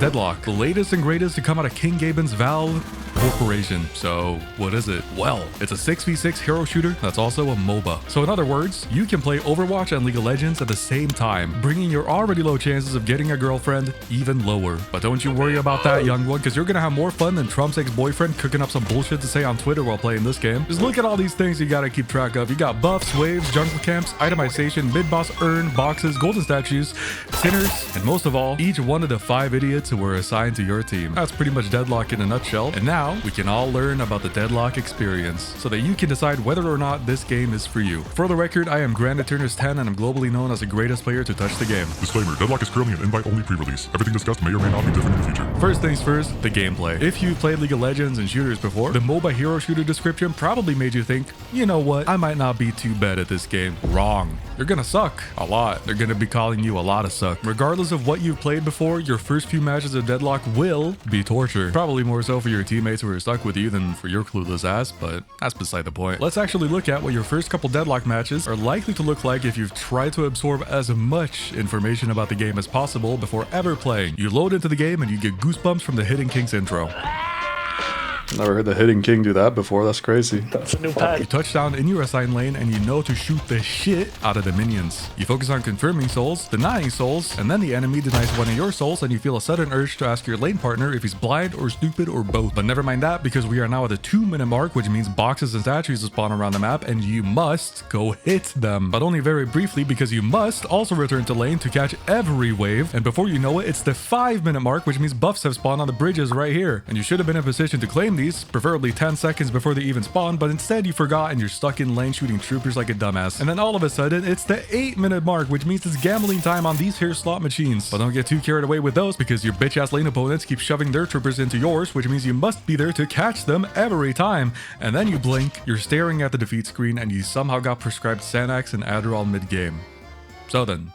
Deadlock, the latest and greatest to come out of King Gaben's Valve Corporation. So what is it? Well, it's a 6v6 hero shooter that's also a MOBA. So in other words, you can play Overwatch and League of Legends at the same time, bringing your already low chances of getting a girlfriend even lower. But don't you worry about that, young one, because you're gonna have more fun than Trump's ex-boyfriend cooking up some bullshit to say on Twitter while playing this game. Just look at all these things you gotta keep track of. You got buffs, waves, jungle camps, itemization, mid-boss urn, boxes, golden statues, sinners, and most of all, each one of the 5 idiots who were assigned to your team. That's pretty much Deadlock in a nutshell. And now we can all learn about the Deadlock Experience so that you can decide whether or not this game is for you. For the record, I am Grand Eternus 10 and I'm globally known as the greatest player to touch the game. Disclaimer, Deadlock is currently an invite-only pre-release. Everything discussed may or may not be different in the future. First things first, the gameplay. If you've played League of Legends and shooters before, the MOBA hero shooter description probably made you think, you know what, I might not be too bad at this game. Wrong. You're gonna suck a lot. They're gonna be calling you a lot of suck. Regardless of what you've played before, your first few matches of Deadlock will be torture. Probably more so for your teammates who are stuck with you than for your clueless ass, but that's beside the point. Let's actually look at what your first couple Deadlock matches are likely to look like if you've tried to absorb as much information about the game as possible before ever playing. You load into the game and you get goosebumps from the Hidden King's intro. Never heard the Hidden King do that before. That's crazy. That's a new pack. You touch down in your assigned lane and you know to shoot the shit out of the minions. You focus on confirming souls, denying souls, and then the enemy denies one of your souls and you feel a sudden urge to ask your lane partner if he's blind or stupid or both. But never mind that, because we are now at the 2-minute mark, which means boxes and statues spawn around the map and you must go hit them. But only very briefly, because you must also return to lane to catch every wave. And before you know it, it's the 5-minute mark, which means buffs have spawned on the bridges right here. And you should have been in position to claim these, preferably 10 seconds before they even spawn, but instead you forgot and you're stuck in lane shooting troopers like a dumbass. And then all of a sudden, it's the 8-minute mark, which means it's gambling time on these here slot machines. But don't get too carried away with those, because your bitch-ass lane opponents keep shoving their troopers into yours, which means you must be there to catch them every time. And then you blink, you're staring at the defeat screen, and you somehow got prescribed Xanax and Adderall mid-game. So then,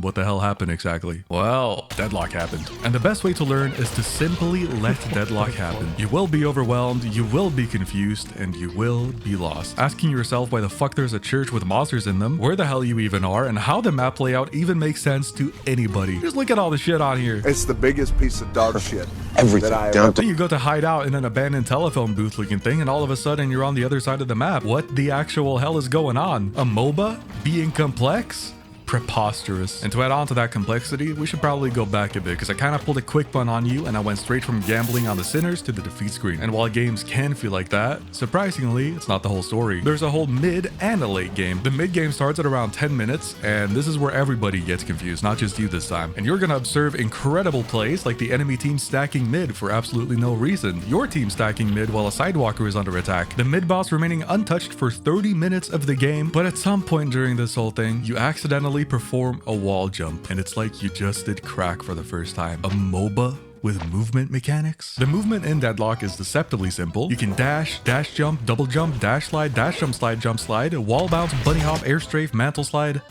what the hell happened exactly? Well, Deadlock happened. And the best way to learn is to simply let Deadlock happen. You will be overwhelmed, you will be confused, and you will be lost. Asking yourself why the fuck there's a church with monsters in them, where the hell you even are, and how the map layout even makes sense to anybody. Just look at all the shit on here. It's the biggest piece of dog shit. Everything. Then you go to hide out in an abandoned telephone booth looking thing, and all of a sudden you're on the other side of the map. What the actual hell is going on? A MOBA being complex? Preposterous. And to add on to that complexity, we should probably go back a bit, because I kind of pulled a quick one on you and I went straight from gambling on the sinners to the defeat screen. And while games can feel like that, surprisingly, it's not the whole story. There's a whole mid and a late game. The mid game starts at around 10 minutes, and this is where everybody gets confused, not just you this time. And you're gonna observe incredible plays like the enemy team stacking mid for absolutely no reason, your team stacking mid while a sidewalker is under attack, the mid boss remaining untouched for 30 minutes of the game. But at some point during this whole thing, you accidentally perform a wall jump, and it's like you just did crack for the first time. A MOBA with movement mechanics? The movement in Deadlock is deceptively simple. You can dash, dash jump, double jump, dash slide, dash jump slide, wall bounce, bunny hop, air strafe, mantle slide,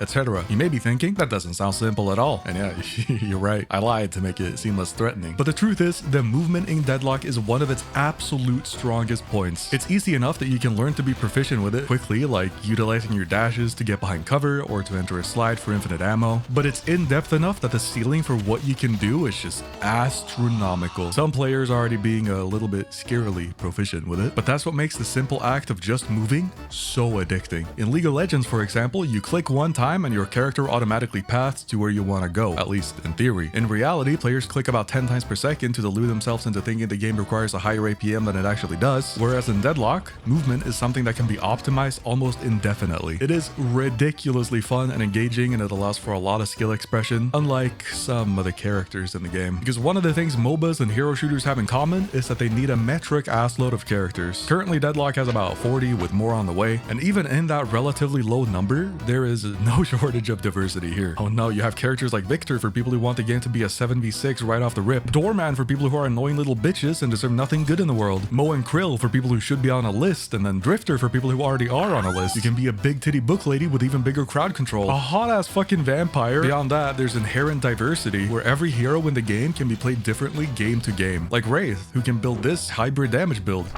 etc. You may be thinking, that doesn't sound simple at all. And yeah, you're right. I lied to make it seem less threatening. But the truth is, the movement in Deadlock is one of its absolute strongest points. It's easy enough that you can learn to be proficient with it quickly, like utilizing your dashes to get behind cover or to enter a slide for infinite ammo. But it's in-depth enough that the ceiling for what you can do is just astronomical. Some players already being a little bit scarily proficient with it, but that's what makes the simple act of just moving so addicting. In League of Legends, for example, you click one time and your character automatically paths to where you want to go, at least in theory. In reality, players click about 10 times per second to delude themselves into thinking the game requires a higher APM than it actually does, whereas in Deadlock, movement is something that can be optimized almost indefinitely. It is ridiculously fun and engaging, and it allows for a lot of skill expression, unlike some of the characters in the game. Because one of the things MOBAs and hero shooters have in common is that they need a metric assload of characters. Currently, Deadlock has about 40, with more on the way, and even in that relatively low number, there is no shortage of diversity here. Oh no, you have characters like Victor for people who want the game to be a 7v6 right off the rip, Doorman for people who are annoying little bitches and deserve nothing good in the world, Mo and Krill for people who should be on a list, and then Drifter for people who already are on a list. You can be a big titty book lady with even bigger crowd control, a hot ass fucking vampire. Beyond that, there's inherent diversity where every hero in the game can be played differently game to game, like Wraith, who can build this hybrid damage build,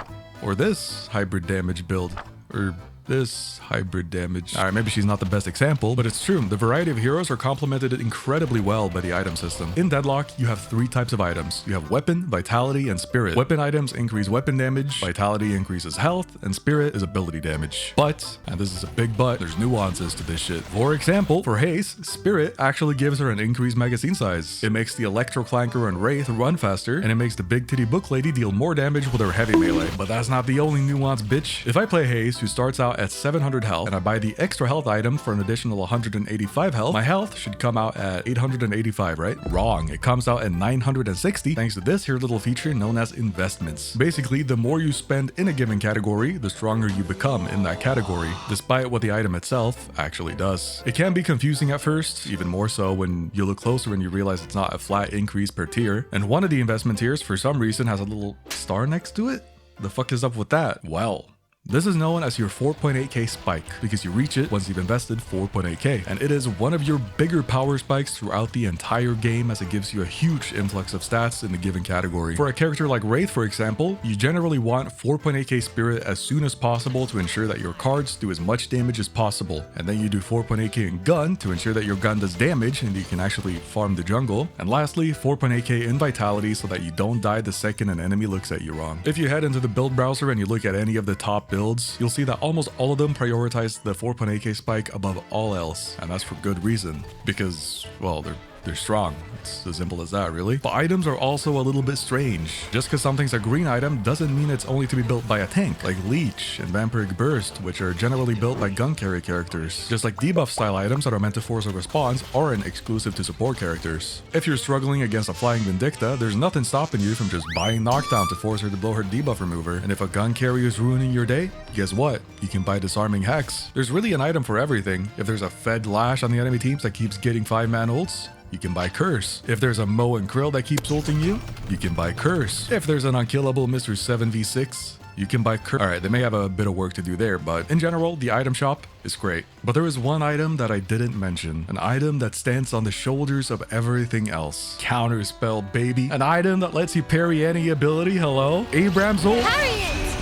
or this hybrid damage build, or this hybrid damage. Alright, maybe she's not the best example, but it's true. The variety of heroes are complemented incredibly well by the item system. In Deadlock, you have 3 types of items. You have weapon, vitality, and spirit. Weapon items increase weapon damage, vitality increases health, and spirit is ability damage. But, and this is a big but, there's nuances to this shit. For example, for Haze, spirit actually gives her an increased magazine size. It makes the Electro Clanker and Wraith run faster, and it makes the Big Titty Book Lady deal more damage with her heavy melee. But that's not the only nuance, bitch. If I play Haze, who starts out at 700 health, and I buy the extra health item for an additional 185 health, my health should come out at 885, right? Wrong. It comes out at 960 thanks to this here little feature known as investments. Basically, the more you spend in a given category, the stronger you become in that category, despite what the item itself actually does. It can be confusing at first, even more so when you look closer and you realize it's not a flat increase per tier. And one of the investment tiers, for some reason, has a little star next to it. The fuck is up with that? Well, this is known as your 4.8k spike because you reach it once you've invested 4.8k, and it is one of your bigger power spikes throughout the entire game as it gives you a huge influx of stats in the given category. For a character like Wraith, for example, you generally want 4.8k spirit as soon as possible to ensure that your cards do as much damage as possible, and then you do 4.8k in gun to ensure that your gun does damage and you can actually farm the jungle, and lastly 4.8k in vitality so that you don't die the second an enemy looks at you wrong. If you head into the build browser and you look at any of the top builds, you'll see that almost all of them prioritize the 4.8k spike above all else, and that's for good reason, because, well, they're strong. It's as simple as that, really. The items are also a little bit strange. Just because something's a green item doesn't mean it's only to be built by a tank, like Leech and Vampiric Burst, which are generally built by gun carry characters. Just like debuff style items that are meant to force a response aren't exclusive to support characters. If you're struggling against a Flying Vindicta, there's nothing stopping you from just buying Knockdown to force her to blow her debuff remover. And if a gun carry is ruining your day, guess what? You can buy Disarming Hex. There's really an item for everything. If there's a Fed Lash on the enemy teams that keeps getting 5-man ults, you can buy Curse. If there's a Moe and Krill that keeps ulting you, you can buy Curse. If there's an unkillable Mr. 7v6, you can buy Curse. Alright, they may have a bit of work to do there, but in general, the item shop is great. But there is one item that I didn't mention. An item that stands on the shoulders of everything else. Counterspell, baby. An item that lets you parry any ability. Hello? Abraham's ult.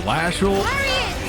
Lash ult.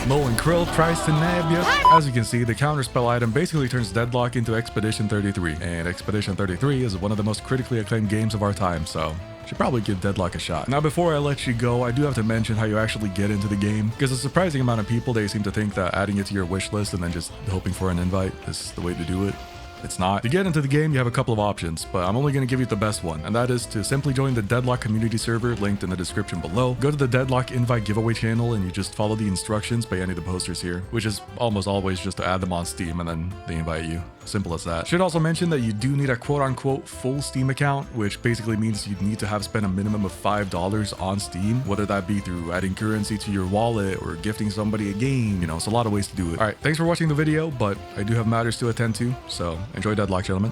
Moe and Krill tries to nab you. As you can see, the counterspell item basically turns Deadlock into Expedition 33, and Expedition 33 is one of the most critically acclaimed games of our time, so should probably give Deadlock a shot. Now, before I let you go, I do have to mention how you actually get into the game, because a surprising amount of people, they seem to think that adding it to your wish list and then just hoping for an invite is the way to do it. It's not. To get into the game, you have a couple of options, but I'm only going to give you the best one, and that is to simply join the Deadlock community server linked in the description below. Go to the Deadlock invite giveaway channel and you just follow the instructions by any of the posters here, which is almost always just to add them on Steam and then they invite you. Simple as that. Should also mention that you do need a quote-unquote full Steam account, which basically means you need to have spent a minimum of $5 on Steam, whether that be through adding currency to your wallet or gifting somebody a game. You know, it's a lot of ways to do it. All right, thanks for watching the video, but I do have matters to attend to, so enjoy Deadlock, gentlemen.